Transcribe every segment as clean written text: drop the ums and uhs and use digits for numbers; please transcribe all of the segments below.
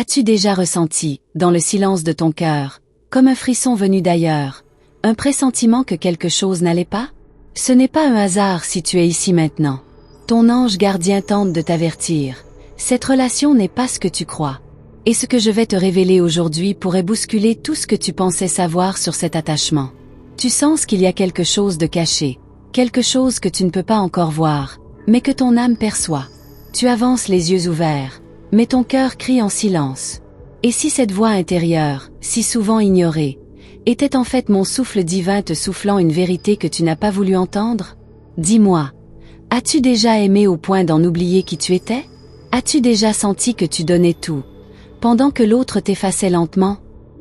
As-tu déjà ressenti, dans le silence de ton cœur, comme un frisson venu d'ailleurs, un pressentiment que quelque chose n'allait pas? Ce n'est pas un hasard si tu es ici maintenant. Ton ange gardien tente de t'avertir. Cette relation n'est pas ce que tu crois. Et ce que je vais te révéler aujourd'hui pourrait bousculer tout ce que tu pensais savoir sur cet attachement. Tu sens qu'il y a quelque chose de caché, quelque chose que tu ne peux pas encore voir, mais que ton âme perçoit. Tu avances les yeux ouverts, mais ton cœur crie en silence. Et si cette voix intérieure, si souvent ignorée, était en fait mon souffle divin te soufflant une vérité que tu n'as pas voulu entendre? Dis-moi, as-tu déjà aimé au point d'en oublier qui tu étais? As-tu déjà senti que tu donnais tout, pendant que l'autre t'effaçait lentement?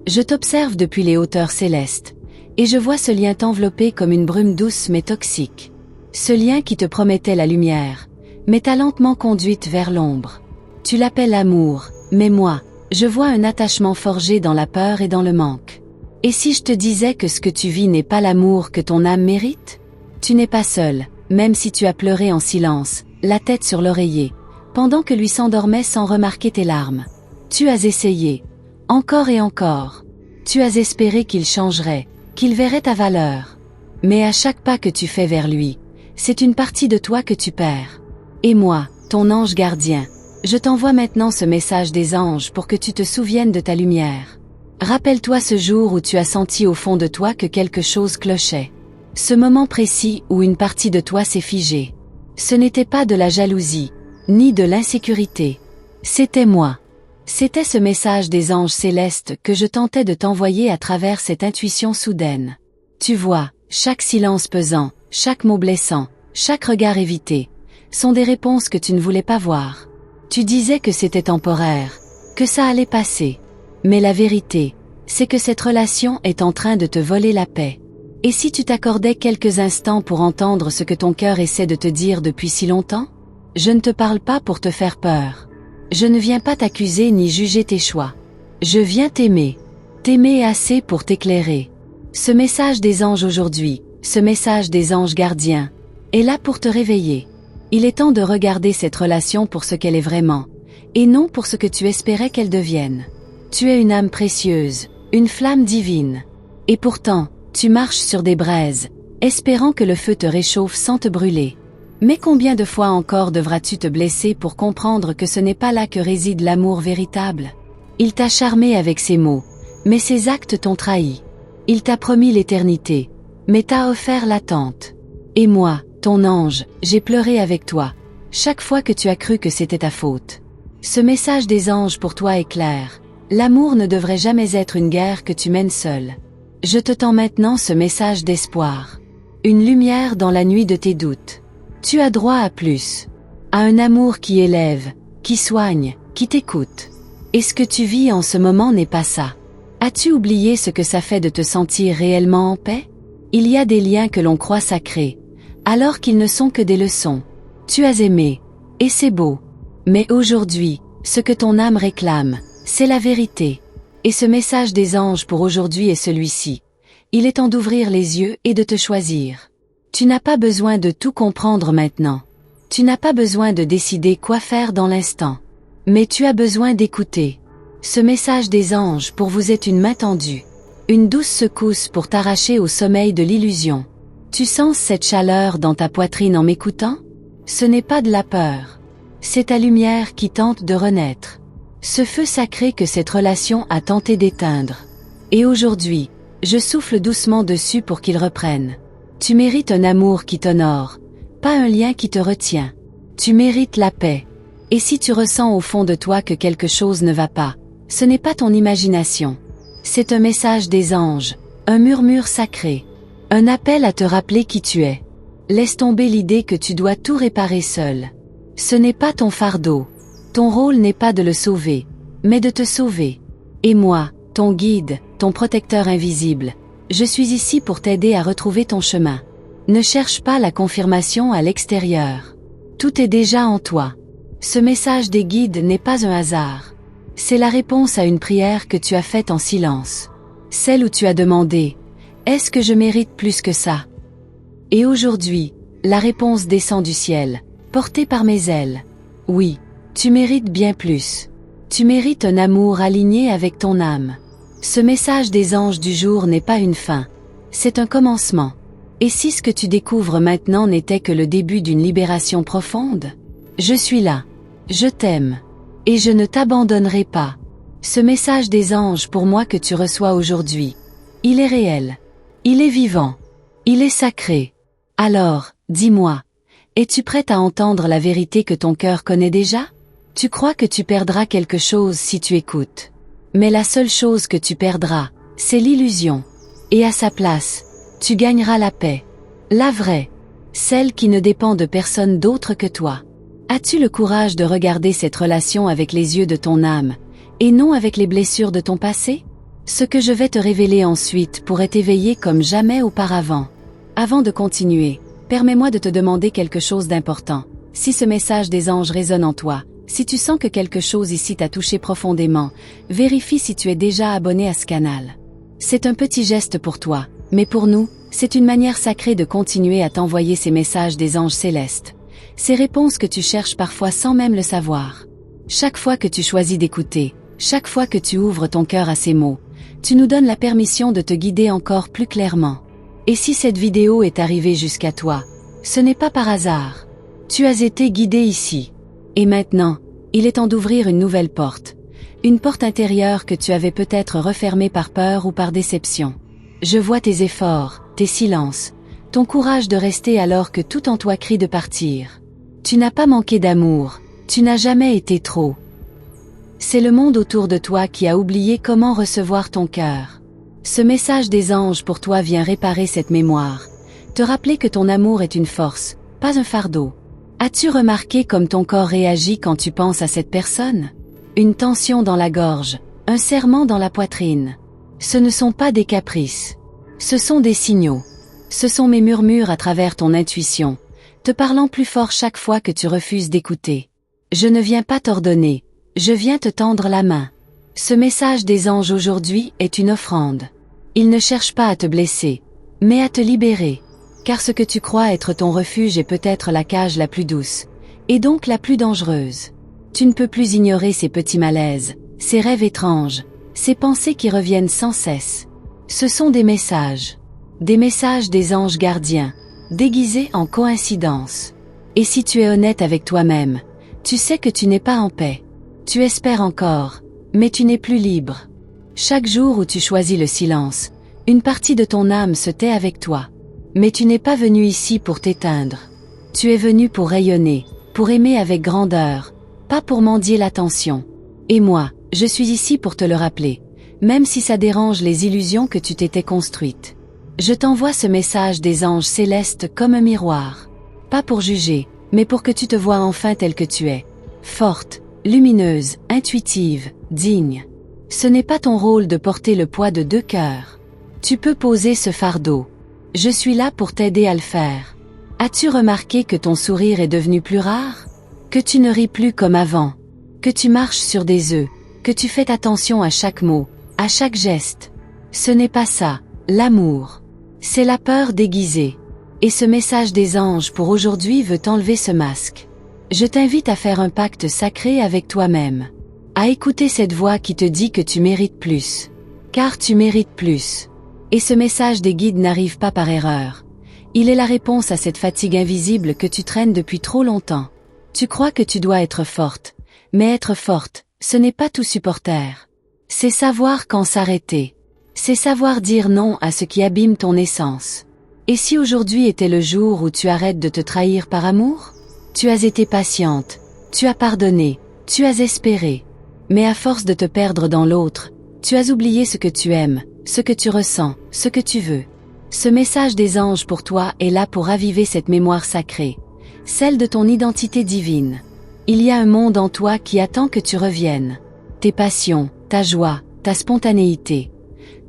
Je t'observe depuis les hauteurs célestes, et je vois ce lien t'envelopper comme une brume douce mais toxique. Ce lien qui te promettait la lumière, mais t'a lentement conduite vers l'ombre. Tu l'appelles amour, mais moi, je vois un attachement forgé dans la peur et dans le manque. Et si je te disais que ce que tu vis n'est pas l'amour que ton âme mérite? Tu n'es pas seul, même si tu as pleuré en silence, la tête sur l'oreiller, pendant que lui s'endormait sans remarquer tes larmes. Tu as essayé, encore et encore. Tu as espéré qu'il changerait, qu'il verrait ta valeur. Mais à chaque pas que tu fais vers lui, c'est une partie de toi que tu perds. Et moi, ton ange gardien, je t'envoie maintenant ce message des anges pour que tu te souviennes de ta lumière. Rappelle-toi ce jour où tu as senti au fond de toi que quelque chose clochait. Ce moment précis où une partie de toi s'est figée. Ce n'était pas de la jalousie, ni de l'insécurité. C'était moi. C'était ce message des anges célestes que je tentais de t'envoyer à travers cette intuition soudaine. Tu vois, chaque silence pesant, chaque mot blessant, chaque regard évité, sont des réponses que tu ne voulais pas voir. Tu disais que c'était temporaire, que ça allait passer. Mais la vérité, c'est que cette relation est en train de te voler la paix. Et si tu t'accordais quelques instants pour entendre ce que ton cœur essaie de te dire depuis si longtemps? Je ne te parle pas pour te faire peur. Je ne viens pas t'accuser ni juger tes choix. Je viens t'aimer. T'aimer assez pour t'éclairer. Ce message des anges aujourd'hui, ce message des anges gardiens, est là pour te réveiller. Il est temps de regarder cette relation pour ce qu'elle est vraiment, et non pour ce que tu espérais qu'elle devienne. Tu es une âme précieuse, une flamme divine. Et pourtant, tu marches sur des braises, espérant que le feu te réchauffe sans te brûler. Mais combien de fois encore devras-tu te blesser pour comprendre que ce n'est pas là que réside l'amour véritable? Il t'a charmé avec ses mots, mais ses actes t'ont trahi. Il t'a promis l'éternité, mais t'a offert l'attente. Et moi, ton ange, j'ai pleuré avec toi, chaque fois que tu as cru que c'était ta faute. Ce message des anges pour toi est clair. L'amour ne devrait jamais être une guerre que tu mènes seul. Je te tends maintenant ce message d'espoir. Une lumière dans la nuit de tes doutes. Tu as droit à plus. À un amour qui élève, qui soigne, qui t'écoute. Et ce que tu vis en ce moment n'est pas ça. As-tu oublié ce que ça fait de te sentir réellement en paix? Il y a des liens que l'on croit sacrés, alors qu'ils ne sont que des leçons. Tu as aimé, et c'est beau. Mais aujourd'hui, ce que ton âme réclame, c'est la vérité. Et ce message des anges pour aujourd'hui est celui-ci. Il est temps d'ouvrir les yeux et de te choisir. Tu n'as pas besoin de tout comprendre maintenant. Tu n'as pas besoin de décider quoi faire dans l'instant. Mais tu as besoin d'écouter. Ce message des anges pour vous est une main tendue. Une douce secousse pour t'arracher au sommeil de l'illusion. Tu sens cette chaleur dans ta poitrine en m'écoutant? Ce n'est pas de la peur. C'est ta lumière qui tente de renaître. Ce feu sacré que cette relation a tenté d'éteindre. Et aujourd'hui, je souffle doucement dessus pour qu'il reprenne. Tu mérites un amour qui t'honore, pas un lien qui te retient. Tu mérites la paix. Et si tu ressens au fond de toi que quelque chose ne va pas, ce n'est pas ton imagination. C'est un message des anges, un murmure sacré, un appel à te rappeler qui tu es. Laisse tomber l'idée que tu dois tout réparer seul. Ce n'est pas ton fardeau. Ton rôle n'est pas de le sauver, mais de te sauver. Et moi, ton guide, ton protecteur invisible, je suis ici pour t'aider à retrouver ton chemin. Ne cherche pas la confirmation à l'extérieur. Tout est déjà en toi. Ce message des guides n'est pas un hasard. C'est la réponse à une prière que tu as faite en silence. Celle où tu as demandé « Est-ce que je mérite plus que ça ?» Et aujourd'hui, la réponse descend du ciel, portée par mes ailes. Oui. Tu mérites bien plus. Tu mérites un amour aligné avec ton âme. Ce message des anges du jour n'est pas une fin. C'est un commencement. Et si ce que tu découvres maintenant n'était que le début d'une libération profonde? Je suis là. Je t'aime. Et je ne t'abandonnerai pas. Ce message des anges pour moi que tu reçois aujourd'hui, il est réel. Il est vivant. Il est sacré. Alors, dis-moi, es-tu prête à entendre la vérité que ton cœur connaît déjà? Tu crois que tu perdras quelque chose si tu écoutes. Mais la seule chose que tu perdras, c'est l'illusion. Et à sa place, tu gagneras la paix. La vraie. Celle qui ne dépend de personne d'autre que toi. As-tu le courage de regarder cette relation avec les yeux de ton âme, et non avec les blessures de ton passé? Ce que je vais te révéler ensuite pourrait t'éveiller comme jamais auparavant. Avant de continuer, permets-moi de te demander quelque chose d'important. Si ce message des anges résonne en toi, si tu sens que quelque chose ici t'a touché profondément, vérifie si tu es déjà abonné à ce canal. C'est un petit geste pour toi, mais pour nous, c'est une manière sacrée de continuer à t'envoyer ces messages des anges célestes. Ces réponses que tu cherches parfois sans même le savoir. Chaque fois que tu choisis d'écouter, chaque fois que tu ouvres ton cœur à ces mots, tu nous donnes la permission de te guider encore plus clairement. Et si cette vidéo est arrivée jusqu'à toi, ce n'est pas par hasard. Tu as été guidé ici. Et maintenant, il est temps d'ouvrir une nouvelle porte. Une porte intérieure que tu avais peut-être refermée par peur ou par déception. Je vois tes efforts, tes silences, ton courage de rester alors que tout en toi crie de partir. Tu n'as pas manqué d'amour, tu n'as jamais été trop. C'est le monde autour de toi qui a oublié comment recevoir ton cœur. Ce message des anges pour toi vient réparer cette mémoire, te rappeler que ton amour est une force, pas un fardeau. As-tu remarqué comme ton corps réagit quand tu penses à cette personne? Une tension dans la gorge, un serrement dans la poitrine. Ce ne sont pas des caprices. Ce sont des signaux. Ce sont mes murmures à travers ton intuition, te parlant plus fort chaque fois que tu refuses d'écouter. Je ne viens pas t'ordonner, je viens te tendre la main. Ce message des anges aujourd'hui est une offrande. Ils ne cherchent pas à te blesser, mais à te libérer. Car ce que tu crois être ton refuge est peut-être la cage la plus douce, et donc la plus dangereuse. Tu ne peux plus ignorer ces petits malaises, ces rêves étranges, ces pensées qui reviennent sans cesse. Ce sont des messages des anges gardiens, déguisés en coïncidence. Et si tu es honnête avec toi-même, tu sais que tu n'es pas en paix. Tu espères encore, mais tu n'es plus libre. Chaque jour où tu choisis le silence, une partie de ton âme se tait avec toi. Mais tu n'es pas venu ici pour t'éteindre. Tu es venu pour rayonner, pour aimer avec grandeur, pas pour mendier l'attention. Et moi, je suis ici pour te le rappeler, même si ça dérange les illusions que tu t'étais construites. Je t'envoie ce message des anges célestes comme un miroir. Pas pour juger, mais pour que tu te vois enfin telle que tu es. Forte, lumineuse, intuitive, digne. Ce n'est pas ton rôle de porter le poids de deux cœurs. Tu peux poser ce fardeau. Je suis là pour t'aider à le faire. As-tu remarqué que ton sourire est devenu plus rare? Que tu ne ris plus comme avant? Que tu marches sur des œufs? Que tu fais attention à chaque mot, à chaque geste? Ce n'est pas ça, l'amour. C'est la peur déguisée. Et ce message des anges pour aujourd'hui veut t'enlever ce masque. Je t'invite à faire un pacte sacré avec toi-même. À écouter cette voix qui te dit que tu mérites plus. Car tu mérites plus. Et ce message des guides n'arrive pas par erreur. Il est la réponse à cette fatigue invisible que tu traînes depuis trop longtemps. Tu crois que tu dois être forte. Mais être forte, ce n'est pas tout supporter. C'est savoir quand s'arrêter. C'est savoir dire non à ce qui abîme ton essence. Et si aujourd'hui était le jour où tu arrêtes de te trahir par amour? Tu as été patiente, tu as pardonné, tu as espéré. Mais à force de te perdre dans l'autre, tu as oublié ce que tu aimes, ce que tu ressens, ce que tu veux. Ce message des anges pour toi est là pour raviver cette mémoire sacrée, celle de ton identité divine. Il y a un monde en toi qui attend que tu reviennes. Tes passions, ta joie, ta spontanéité.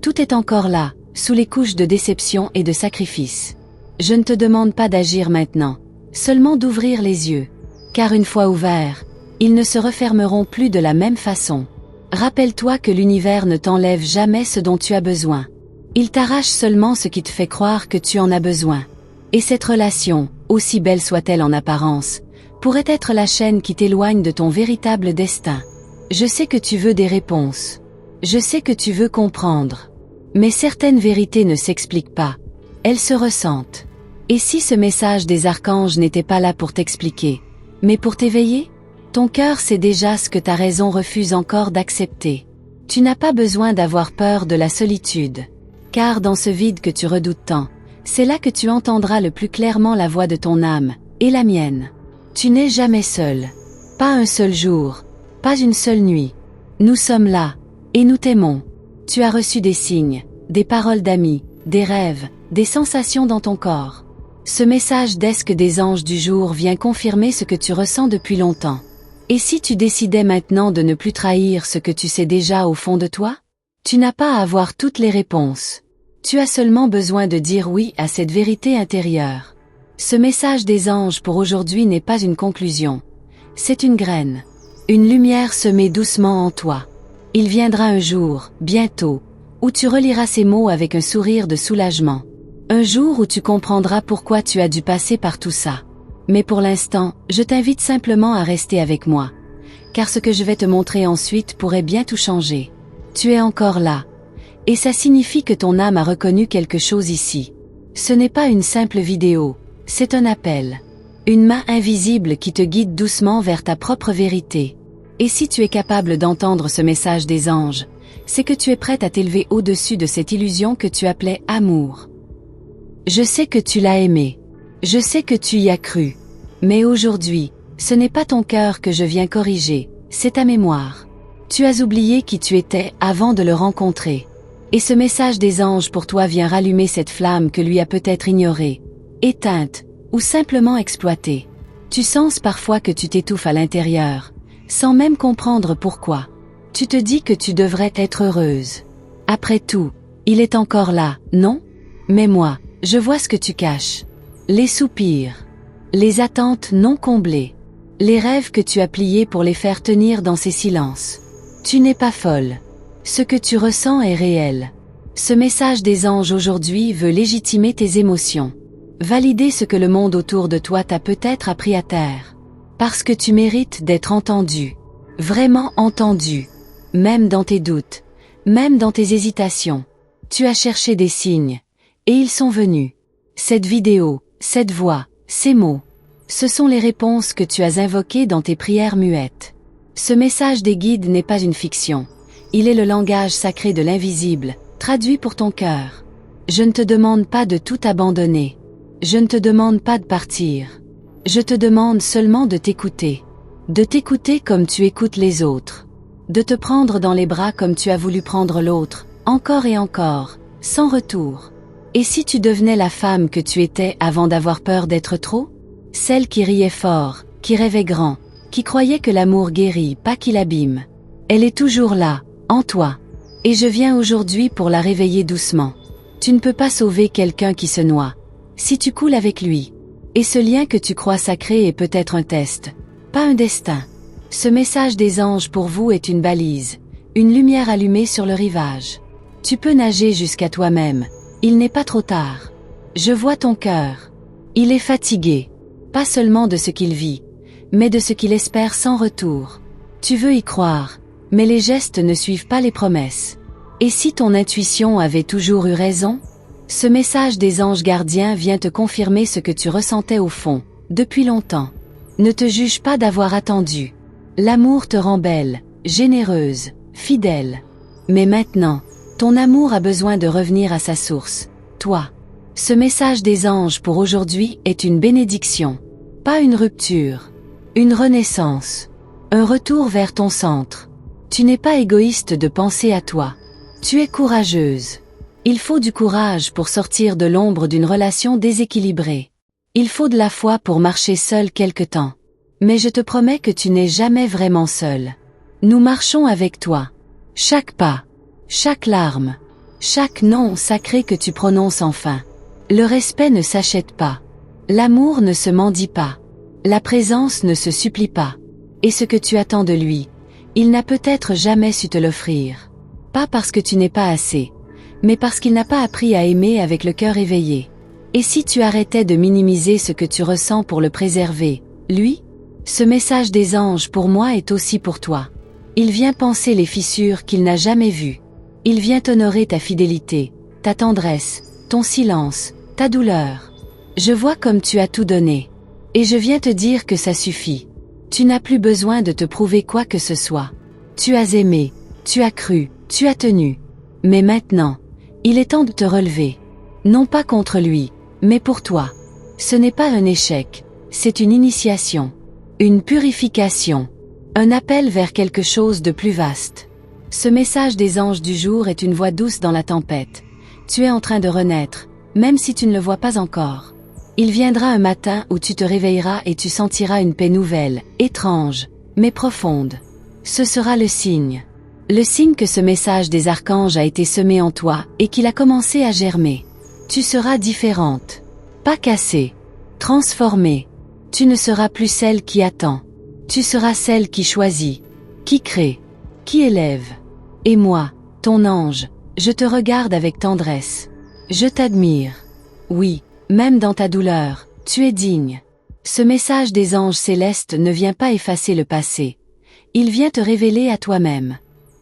Tout est encore là, sous les couches de déception et de sacrifice. Je ne te demande pas d'agir maintenant, seulement d'ouvrir les yeux. Car une fois ouverts, ils ne se refermeront plus de la même façon. Rappelle-toi que l'univers ne t'enlève jamais ce dont tu as besoin. Il t'arrache seulement ce qui te fait croire que tu en as besoin. Et cette relation, aussi belle soit-elle en apparence, pourrait être la chaîne qui t'éloigne de ton véritable destin. Je sais que tu veux des réponses. Je sais que tu veux comprendre. Mais certaines vérités ne s'expliquent pas. Elles se ressentent. Et si ce message des archanges n'était pas là pour t'expliquer, mais pour t'éveiller? Ton cœur sait déjà ce que ta raison refuse encore d'accepter. Tu n'as pas besoin d'avoir peur de la solitude. Car dans ce vide que tu redoutes tant, c'est là que tu entendras le plus clairement la voix de ton âme, et la mienne. Tu n'es jamais seul. Pas un seul jour. Pas une seule nuit. Nous sommes là, et nous t'aimons. Tu as reçu des signes, des paroles d'amis, des rêves, des sensations dans ton corps. Ce message d'Esque des anges du jour vient confirmer ce que tu ressens depuis longtemps. Et si tu décidais maintenant de ne plus trahir ce que tu sais déjà au fond de toi? Tu n'as pas à avoir toutes les réponses. Tu as seulement besoin de dire oui à cette vérité intérieure. Ce message des anges pour aujourd'hui n'est pas une conclusion. C'est une graine. Une lumière semée doucement en toi. Il viendra un jour, bientôt, où tu reliras ces mots avec un sourire de soulagement. Un jour où tu comprendras pourquoi tu as dû passer par tout ça. Mais pour l'instant, je t'invite simplement à rester avec moi. Car ce que je vais te montrer ensuite pourrait bien tout changer. Tu es encore là. Et ça signifie que ton âme a reconnu quelque chose ici. Ce n'est pas une simple vidéo, c'est un appel. Une main invisible qui te guide doucement vers ta propre vérité. Et si tu es capable d'entendre ce message des anges, c'est que tu es prête à t'élever au-dessus de cette illusion que tu appelais amour. Je sais que tu l'as aimé. Je sais que tu y as cru. Mais aujourd'hui, ce n'est pas ton cœur que je viens corriger, c'est ta mémoire. Tu as oublié qui tu étais avant de le rencontrer. Et ce message des anges pour toi vient rallumer cette flamme que lui a peut-être ignorée, éteinte, ou simplement exploitée. Tu sens parfois que tu t'étouffes à l'intérieur, sans même comprendre pourquoi. Tu te dis que tu devrais être heureuse. Après tout, il est encore là, non? Mais moi, je vois ce que tu caches. Les soupirs. Les attentes non comblées. Les rêves que tu as pliés pour les faire tenir dans ces silences. Tu n'es pas folle. Ce que tu ressens est réel. Ce message des anges aujourd'hui veut légitimer tes émotions. Valider ce que le monde autour de toi t'a peut-être appris à taire. Parce que tu mérites d'être entendu. Vraiment entendu. Même dans tes doutes. Même dans tes hésitations. Tu as cherché des signes. Et ils sont venus. Cette vidéo, cette voix, ces mots. Ce sont les réponses que tu as invoquées dans tes prières muettes. Ce message des guides n'est pas une fiction. Il est le langage sacré de l'invisible, traduit pour ton cœur. Je ne te demande pas de tout abandonner. Je ne te demande pas de partir. Je te demande seulement de t'écouter. De t'écouter comme tu écoutes les autres. De te prendre dans les bras comme tu as voulu prendre l'autre, encore et encore, sans retour. Et si tu devenais la femme que tu étais avant d'avoir peur d'être trop? Celle qui riait fort, qui rêvait grand, qui croyait que l'amour guérit, pas qu'il abîme. Elle est toujours là, en toi. Et je viens aujourd'hui pour la réveiller doucement. Tu ne peux pas sauver quelqu'un qui se noie. Si tu coules avec lui. Et ce lien que tu crois sacré est peut-être un test, pas un destin. Ce message des anges pour vous est une balise, une lumière allumée sur le rivage. Tu peux nager jusqu'à toi-même. Il n'est pas trop tard. Je vois ton cœur. Il est fatigué. Pas seulement de ce qu'il vit, mais de ce qu'il espère sans retour. Tu veux y croire, mais les gestes ne suivent pas les promesses. Et si ton intuition avait toujours eu raison? Ce message des anges gardiens vient te confirmer ce que tu ressentais au fond, depuis longtemps. Ne te juge pas d'avoir attendu. L'amour te rend belle, généreuse, fidèle. Mais maintenant, ton amour a besoin de revenir à sa source, toi. Ce message des anges pour aujourd'hui est une bénédiction. Pas une rupture. Une renaissance. Un retour vers ton centre. Tu n'es pas égoïste de penser à toi. Tu es courageuse. Il faut du courage pour sortir de l'ombre d'une relation déséquilibrée. Il faut de la foi pour marcher seul quelque temps. Mais je te promets que tu n'es jamais vraiment seul. Nous marchons avec toi. Chaque pas, chaque larme, chaque nom sacré que tu prononces enfin. Le respect ne s'achète pas. L'amour ne se mendie pas. La présence ne se supplie pas. Et ce que tu attends de lui, il n'a peut-être jamais su te l'offrir. Pas parce que tu n'es pas assez, mais parce qu'il n'a pas appris à aimer avec le cœur éveillé. Et si tu arrêtais de minimiser ce que tu ressens pour le préserver, lui? Ce message des anges pour moi est aussi pour toi. Il vient panser les fissures qu'il n'a jamais vues. Il vient honorer ta fidélité, ta tendresse, ton silence, ta douleur. Je vois comme tu as tout donné. Et je viens te dire que ça suffit. Tu n'as plus besoin de te prouver quoi que ce soit. Tu as aimé, tu as cru, tu as tenu. Mais maintenant, il est temps de te relever. Non pas contre lui, mais pour toi. Ce n'est pas un échec, c'est une initiation. Une purification. Un appel vers quelque chose de plus vaste. Ce message des anges du jour est une voix douce dans la tempête. Tu es en train de renaître, même si tu ne le vois pas encore. Il viendra un matin où tu te réveilleras et tu sentiras une paix nouvelle, étrange, mais profonde. Ce sera le signe. Le signe que ce message des archanges a été semé en toi et qu'il a commencé à germer. Tu seras différente. Pas cassée. Transformée. Tu ne seras plus celle qui attend. Tu seras celle qui choisit, qui crée, qui élève. Et moi, ton ange, je te regarde avec tendresse. Je t'admire. Oui, même dans ta douleur, tu es digne. Ce message des anges célestes ne vient pas effacer le passé. Il vient te révéler à toi-même.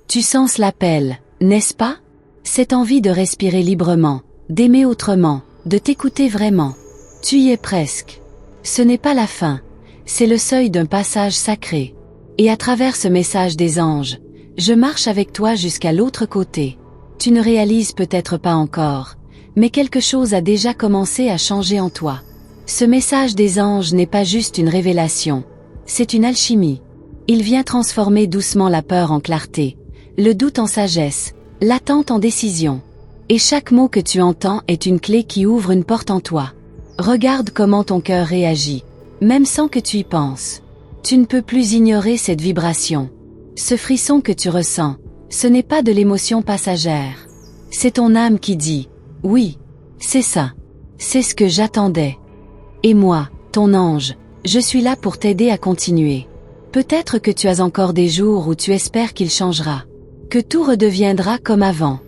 Tu sens l'appel, n'est-ce pas? Cette envie de respirer librement, d'aimer autrement, de t'écouter vraiment. Tu y es presque. Ce n'est pas la fin, c'est le seuil d'un passage sacré. Et à travers ce message des anges, je marche avec toi jusqu'à l'autre côté. Tu ne réalises peut-être pas encore, mais quelque chose a déjà commencé à changer en toi. Ce message des anges n'est pas juste une révélation, c'est une alchimie. Il vient transformer doucement la peur en clarté, le doute en sagesse, l'attente en décision. Et chaque mot que tu entends est une clé qui ouvre une porte en toi. Regarde comment ton cœur réagit, même sans que tu y penses. Tu ne peux plus ignorer cette vibration. Ce frisson que tu ressens, ce n'est pas de l'émotion passagère. C'est ton âme qui dit « Oui, c'est ça. C'est ce que j'attendais. » Et moi, ton ange, je suis là pour t'aider à continuer. Peut-être que tu as encore des jours où tu espères qu'il changera. Que tout redeviendra comme avant.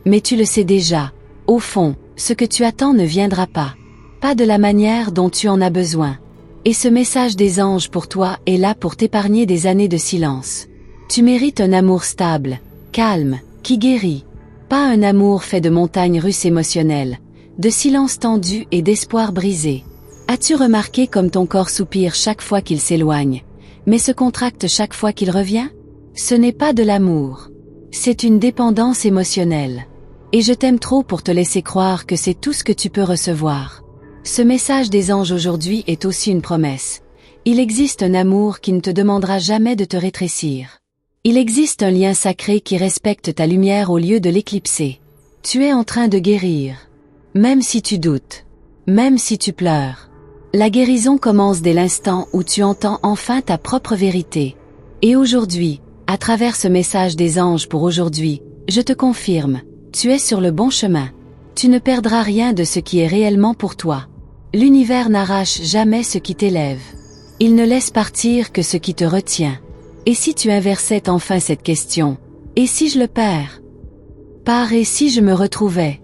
Mais tu le sais déjà, au fond, ce que tu attends ne viendra pas. Pas de la manière dont tu en as besoin. Et ce message des anges pour toi est là pour t'épargner des années de silence. Tu mérites un amour stable, calme, qui guérit. Pas un amour fait de montagnes russes émotionnelles, de silence tendu et d'espoir brisé. As-tu remarqué comme ton corps soupire chaque fois qu'il s'éloigne, mais se contracte chaque fois qu'il revient? Ce n'est pas de l'amour. C'est une dépendance émotionnelle. Et je t'aime trop pour te laisser croire que c'est tout ce que tu peux recevoir. Ce message des anges aujourd'hui est aussi une promesse. Il existe un amour qui ne te demandera jamais de te rétrécir. Il existe un lien sacré qui respecte ta lumière au lieu de l'éclipser. Tu es en train de guérir. Même si tu doutes. Même si tu pleures. La guérison commence dès l'instant où tu entends enfin ta propre vérité. Et aujourd'hui, à travers ce message des anges pour aujourd'hui, je te confirme, tu es sur le bon chemin. Tu ne perdras rien de ce qui est réellement pour toi. L'univers n'arrache jamais ce qui t'élève. Il ne laisse partir que ce qui te retient. Et si tu inversais enfin cette question, et si je le perds? Par et si je me retrouvais?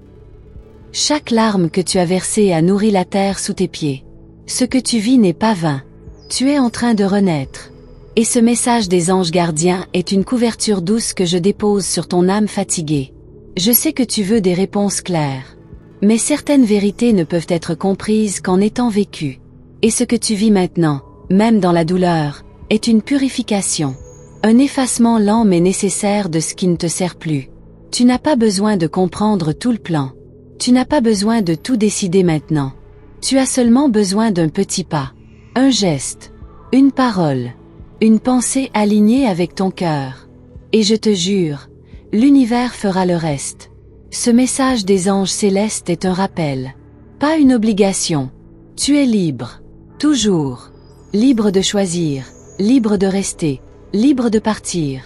Chaque larme que tu as versée a nourri la terre sous tes pieds. Ce que tu vis n'est pas vain. Tu es en train de renaître. Et ce message des anges gardiens est une couverture douce que je dépose sur ton âme fatiguée. Je sais que tu veux des réponses claires. Mais certaines vérités ne peuvent être comprises qu'en étant vécues. Et ce que tu vis maintenant, même dans la douleur, est une purification. Un effacement lent mais nécessaire de ce qui ne te sert plus. Tu n'as pas besoin de comprendre tout le plan. Tu n'as pas besoin de tout décider maintenant. Tu as seulement besoin d'un petit pas. Un geste. Une parole. Une pensée alignée avec ton cœur. Et je te jure, l'univers fera le reste. Ce message des anges célestes est un rappel. Pas une obligation. Tu es libre. Toujours. Libre de choisir. Libre de rester. Libre de partir.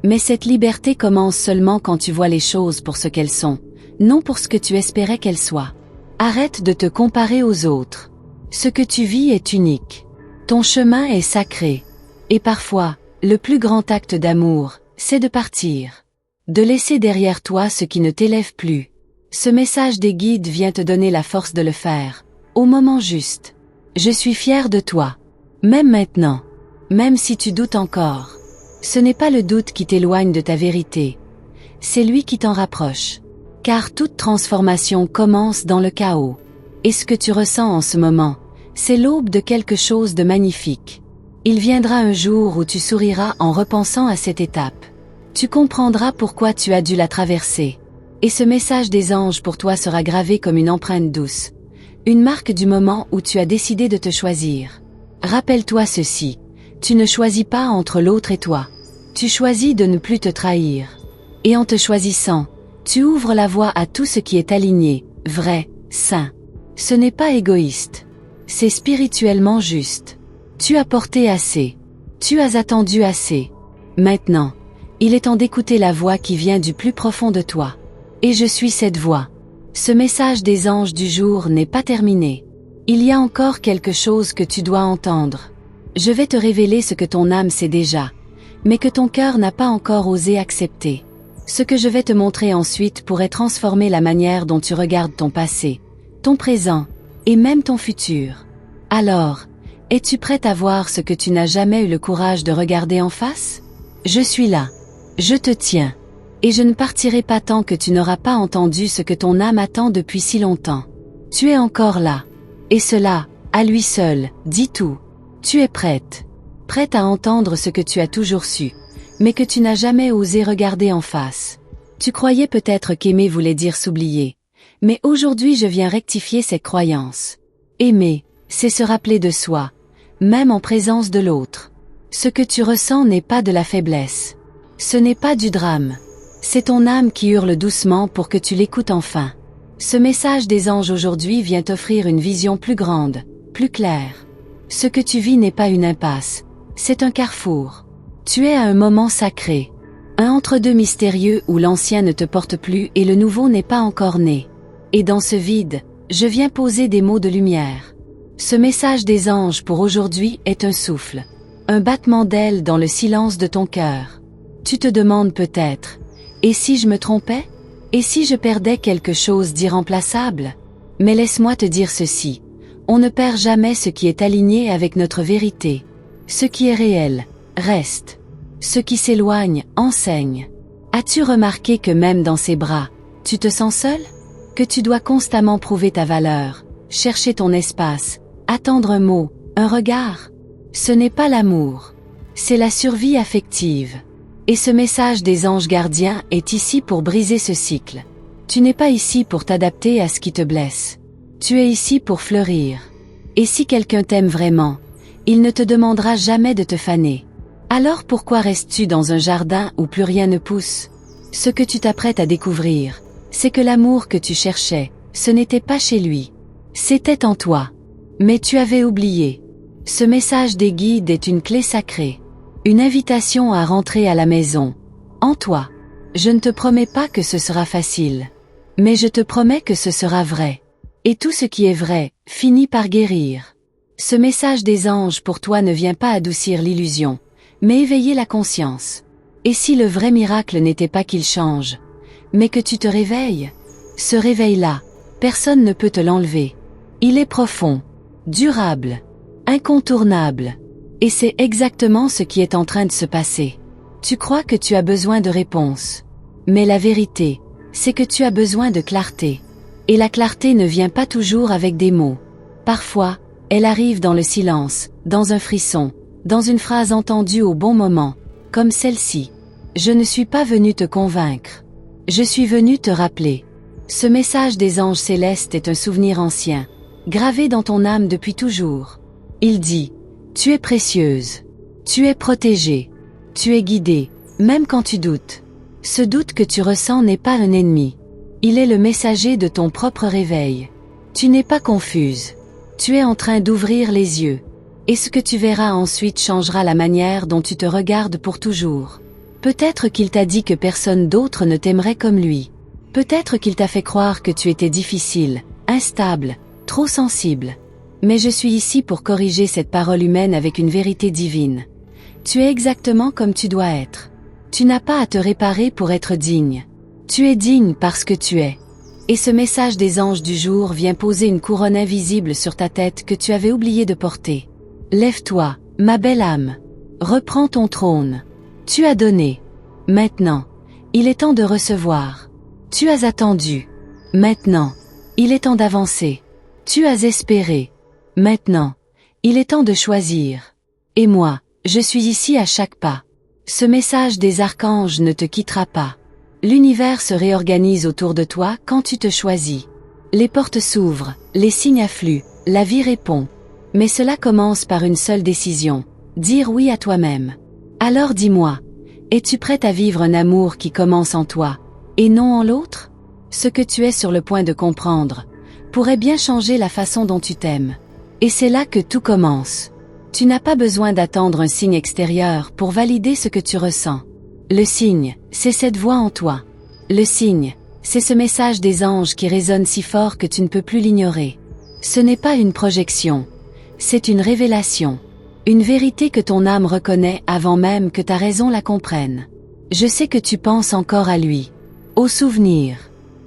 Mais cette liberté commence seulement quand tu vois les choses pour ce qu'elles sont, non pour ce que tu espérais qu'elles soient. Arrête de te comparer aux autres. Ce que tu vis est unique. Ton chemin est sacré. Et parfois, le plus grand acte d'amour, c'est de partir. De laisser derrière toi ce qui ne t'élève plus. Ce message des guides vient te donner la force de le faire, au moment juste. Je suis fière de toi. Même maintenant. Même si tu doutes encore. Ce n'est pas le doute qui t'éloigne de ta vérité. C'est lui qui t'en rapproche. Car toute transformation commence dans le chaos. Et ce que tu ressens en ce moment, c'est l'aube de quelque chose de magnifique. Il viendra un jour où tu souriras en repensant à cette étape. Tu comprendras pourquoi tu as dû la traverser. Et ce message des anges pour toi sera gravé comme une empreinte douce. Une marque du moment où tu as décidé de te choisir. Rappelle-toi ceci. Tu ne choisis pas entre l'autre et toi. Tu choisis de ne plus te trahir. Et en te choisissant, tu ouvres la voie à tout ce qui est aligné, vrai, sain. Ce n'est pas égoïste. C'est spirituellement juste. Tu as porté assez. Tu as attendu assez. Maintenant, il est temps d'écouter la voix qui vient du plus profond de toi. Et je suis cette voix. Ce message des anges du jour n'est pas terminé. Il y a encore quelque chose que tu dois entendre. Je vais te révéler ce que ton âme sait déjà, mais que ton cœur n'a pas encore osé accepter. Ce que je vais te montrer ensuite pourrait transformer la manière dont tu regardes ton passé, ton présent, et même ton futur. Alors, es-tu prête à voir ce que tu n'as jamais eu le courage de regarder en face? Je suis là. Je te tiens. Et je ne partirai pas tant que tu n'auras pas entendu ce que ton âme attend depuis si longtemps. Tu es encore là. Et cela, à lui seul, dit tout. Tu es prête. Prête à entendre ce que tu as toujours su, mais que tu n'as jamais osé regarder en face. Tu croyais peut-être qu'aimer voulait dire s'oublier. Mais aujourd'hui je viens rectifier cette croyance. Aimer, c'est se rappeler de soi, même en présence de l'autre. Ce que tu ressens n'est pas de la faiblesse. Ce n'est pas du drame. C'est ton âme qui hurle doucement pour que tu l'écoutes enfin. Ce message des anges aujourd'hui vient t'offrir une vision plus grande, plus claire. Ce que tu vis n'est pas une impasse, c'est un carrefour. Tu es à un moment sacré. Un entre-deux mystérieux où l'ancien ne te porte plus et le nouveau n'est pas encore né. Et dans ce vide, je viens poser des mots de lumière. Ce message des anges pour aujourd'hui est un souffle. Un battement d'ailes dans le silence de ton cœur. Tu te demandes peut-être, et si je me trompais? Et si je perdais quelque chose d'irremplaçable? Mais laisse-moi te dire ceci. On ne perd jamais ce qui est aligné avec notre vérité. Ce qui est réel, reste. Ce qui s'éloigne, enseigne. As-tu remarqué que même dans ses bras, tu te sens seul? Que tu dois constamment prouver ta valeur, chercher ton espace, attendre un mot, un regard? Ce n'est pas l'amour. C'est la survie affective. Et ce message des anges gardiens est ici pour briser ce cycle. Tu n'es pas ici pour t'adapter à ce qui te blesse. Tu es ici pour fleurir. Et si quelqu'un t'aime vraiment, il ne te demandera jamais de te faner. Alors pourquoi restes-tu dans un jardin où plus rien ne pousse? Ce que tu t'apprêtes à découvrir, c'est que l'amour que tu cherchais, ce n'était pas chez lui. C'était en toi. Mais tu avais oublié. Ce message des guides est une clé sacrée. Une invitation à rentrer à la maison. En toi. Je ne te promets pas que ce sera facile. Mais je te promets que ce sera vrai. Et tout ce qui est vrai, finit par guérir. Ce message des anges pour toi ne vient pas adoucir l'illusion, mais éveiller la conscience. Et si le vrai miracle n'était pas qu'il change, mais que tu te réveilles? Ce réveil-là, personne ne peut te l'enlever. Il est profond, durable, incontournable. Et c'est exactement ce qui est en train de se passer. Tu crois que tu as besoin de réponses. Mais la vérité, c'est que tu as besoin de clarté. Et la clarté ne vient pas toujours avec des mots. Parfois, elle arrive dans le silence, dans un frisson, dans une phrase entendue au bon moment, comme celle-ci. Je ne suis pas venu te convaincre. Je suis venu te rappeler. Ce message des anges célestes est un souvenir ancien, gravé dans ton âme depuis toujours. Il dit, tu es précieuse. Tu es protégée. Tu es guidée, même quand tu doutes. Ce doute que tu ressens n'est pas un ennemi. Il est le messager de ton propre réveil. Tu n'es pas confuse. Tu es en train d'ouvrir les yeux. Et ce que tu verras ensuite changera la manière dont tu te regardes pour toujours. Peut-être qu'il t'a dit que personne d'autre ne t'aimerait comme lui. Peut-être qu'il t'a fait croire que tu étais difficile, instable, trop sensible. Mais je suis ici pour corriger cette parole humaine avec une vérité divine. Tu es exactement comme tu dois être. Tu n'as pas à te réparer pour être digne. Tu es digne parce que tu es. Et ce message des anges du jour vient poser une couronne invisible sur ta tête que tu avais oublié de porter. Lève-toi, ma belle âme. Reprends ton trône. Tu as donné. Maintenant, il est temps de recevoir. Tu as attendu. Maintenant, il est temps d'avancer. Tu as espéré. Maintenant, il est temps de choisir. Et moi, je suis ici à chaque pas. Ce message des archanges ne te quittera pas. L'univers se réorganise autour de toi quand tu te choisis. Les portes s'ouvrent, les signes affluent, la vie répond. Mais cela commence par une seule décision, dire oui à toi-même. Alors dis-moi, es-tu prête à vivre un amour qui commence en toi, et non en l'autre? Ce que tu es sur le point de comprendre pourrait bien changer la façon dont tu t'aimes. Et c'est là que tout commence. Tu n'as pas besoin d'attendre un signe extérieur pour valider ce que tu ressens. Le signe, c'est cette voix en toi. Le signe, c'est ce message des anges qui résonne si fort que tu ne peux plus l'ignorer. Ce n'est pas une projection, c'est une révélation. Une vérité que ton âme reconnaît avant même que ta raison la comprenne. Je sais que tu penses encore à lui, aux souvenirs,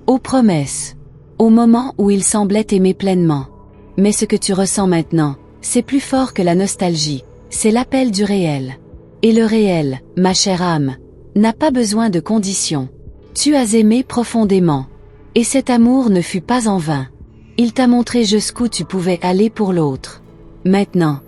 aux promesses, au moment où il semblait t'aimer pleinement. Mais ce que tu ressens maintenant, c'est plus fort que la nostalgie, c'est l'appel du réel. Et le réel, ma chère âme, n'a pas besoin de conditions. Tu as aimé profondément. Et cet amour ne fut pas en vain. Il t'a montré jusqu'où tu pouvais aller pour l'autre. Maintenant,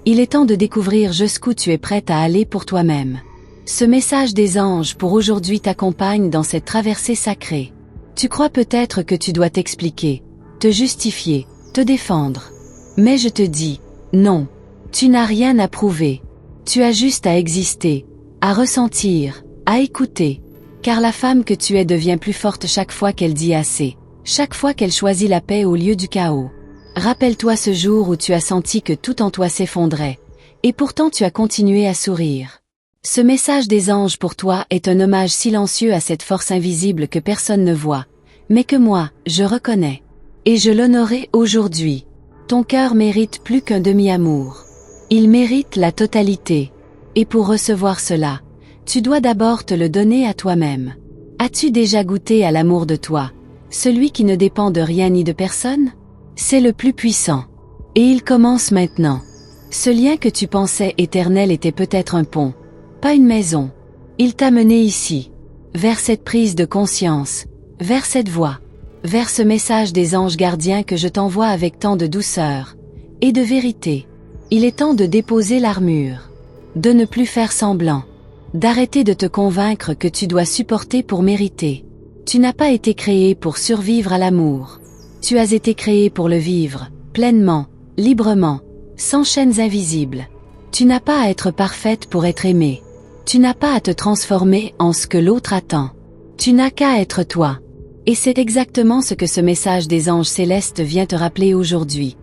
il est temps de découvrir jusqu'où tu es prête à aller pour toi-même. Ce message des anges pour aujourd'hui t'accompagne dans cette traversée sacrée. Tu crois peut-être que tu dois t'expliquer, te justifier, te défendre. Mais je te dis, non. Tu n'as rien à prouver. Tu as juste à exister, à ressentir, à écouter. Car la femme que tu es devient plus forte chaque fois qu'elle dit assez, chaque fois qu'elle choisit la paix au lieu du chaos. Rappelle-toi ce jour où tu as senti que tout en toi s'effondrait, et pourtant tu as continué à sourire. Ce message des anges pour toi est un hommage silencieux à cette force invisible que personne ne voit, mais que moi, je reconnais. Et je l'honorerai aujourd'hui. Ton cœur mérite plus qu'un demi-amour. Il mérite la totalité. Et pour recevoir cela, tu dois d'abord te le donner à toi-même. As-tu déjà goûté à l'amour de toi, celui qui ne dépend de rien ni de personne? C'est le plus puissant. Et il commence maintenant. Ce lien que tu pensais éternel était peut-être un pont, pas une maison. Il t'a mené ici, vers cette prise de conscience, vers cette voix, vers ce message des anges gardiens que je t'envoie avec tant de douceur et de vérité. Il est temps de déposer l'armure, de ne plus faire semblant, d'arrêter de te convaincre que tu dois supporter pour mériter. Tu n'as pas été créé pour survivre à l'amour. Tu as été créé pour le vivre, pleinement, librement, sans chaînes invisibles. Tu n'as pas à être parfaite pour être aimée. Tu n'as pas à te transformer en ce que l'autre attend. Tu n'as qu'à être toi. Et c'est exactement ce que ce message des anges célestes vient te rappeler aujourd'hui.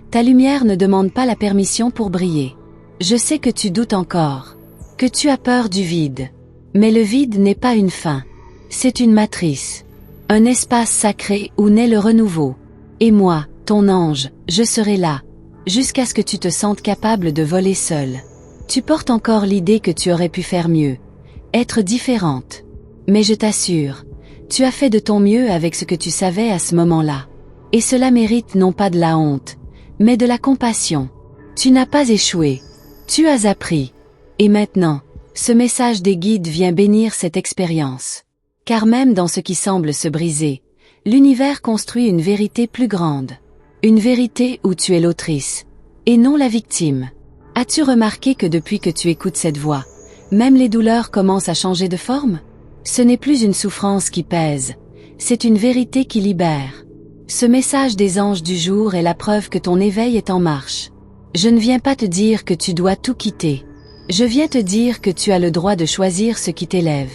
Ta lumière ne demande pas la permission pour briller. Je sais que tu doutes encore, que tu as peur du vide. Mais le vide n'est pas une fin. C'est une matrice. Un espace sacré où naît le renouveau. Et moi, ton ange, je serai là, jusqu'à ce que tu te sentes capable de voler seul. Tu portes encore l'idée que tu aurais pu faire mieux, être différente. Mais je t'assure, tu as fait de ton mieux avec ce que tu savais à ce moment-là. Et cela mérite non pas de la honte, mais de la compassion. Tu n'as pas échoué. Tu as appris. Et maintenant, ce message des guides vient bénir cette expérience. Car même dans ce qui semble se briser, l'univers construit une vérité plus grande. Une vérité où tu es l'autrice, et non la victime. As-tu remarqué que depuis que tu écoutes cette voix, même les douleurs commencent à changer de forme? Ce n'est plus une souffrance qui pèse, c'est une vérité qui libère. Ce message des anges du jour est la preuve que ton éveil est en marche. Je ne viens pas te dire que tu dois tout quitter. Je viens te dire que tu as le droit de choisir ce qui t'élève.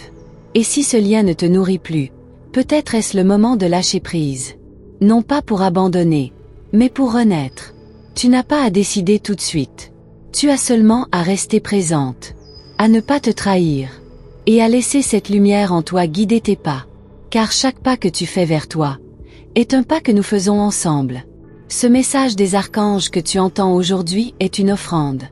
Et si ce lien ne te nourrit plus, peut-être est-ce le moment de lâcher prise. Non pas pour abandonner, mais pour renaître. Tu n'as pas à décider tout de suite. Tu as seulement à rester présente, à ne pas te trahir, et à laisser cette lumière en toi guider tes pas. Car chaque pas que tu fais vers toi est un pas que nous faisons ensemble. Ce message des archanges que tu entends aujourd'hui est une offrande,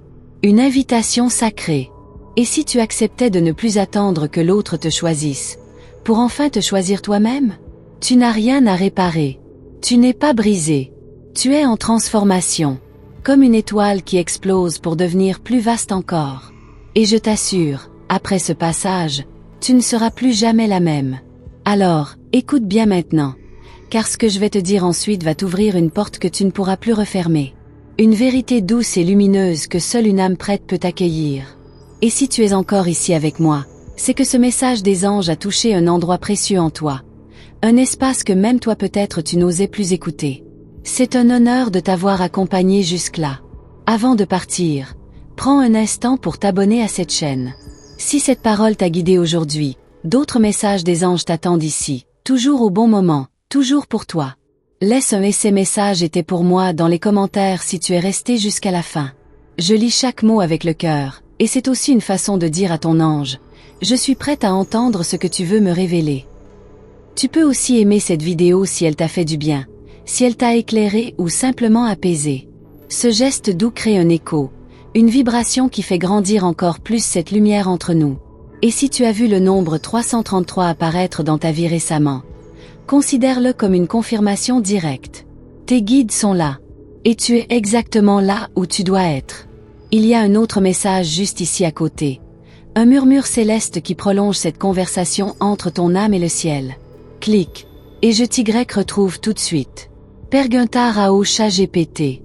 une invitation sacrée. Et si tu acceptais de ne plus attendre que l'autre te choisisse, pour enfin te choisir toi-même? Tu n'as rien à réparer. Tu n'es pas brisé. Tu es en transformation, comme une étoile qui explose pour devenir plus vaste encore. Et je t'assure, Après ce passage, tu ne seras plus jamais la même. Alors, écoute bien maintenant, car ce que je vais te dire ensuite va t'ouvrir une porte que tu ne pourras plus refermer. Une vérité douce et lumineuse que seule une âme prête peut accueillir. Et si tu es encore ici avec moi, c'est que ce message des anges a touché un endroit précieux en toi. Un espace que même toi peut-être tu n'osais plus écouter. C'est un honneur de t'avoir accompagné jusque-là. Avant de partir, prends un instant pour t'abonner à cette chaîne. Si cette parole t'a guidé aujourd'hui, d'autres messages des anges t'attendent ici, toujours au bon moment, toujours pour toi. Laisse un essai message était pour moi dans les commentaires si tu es resté jusqu'à la fin. Je lis chaque mot avec le cœur, et c'est aussi une façon de dire à ton ange, je suis prête à entendre ce que tu veux me révéler. Tu peux aussi aimer cette vidéo si elle t'a fait du bien, si elle t'a éclairé ou simplement apaisé. Ce geste doux crée un écho, une vibration qui fait grandir encore plus cette lumière entre nous. Et si tu as vu le nombre 333 apparaître dans ta vie récemment, considère-le comme une confirmation directe. Tes guides sont là. Et tu es exactement là où tu dois être. Il y a un autre message juste ici à côté. Un murmure céleste qui prolonge cette conversation entre ton âme et le ciel. Clique. Et je t'y retrouve tout de suite. Perguntar ao ChatGPT.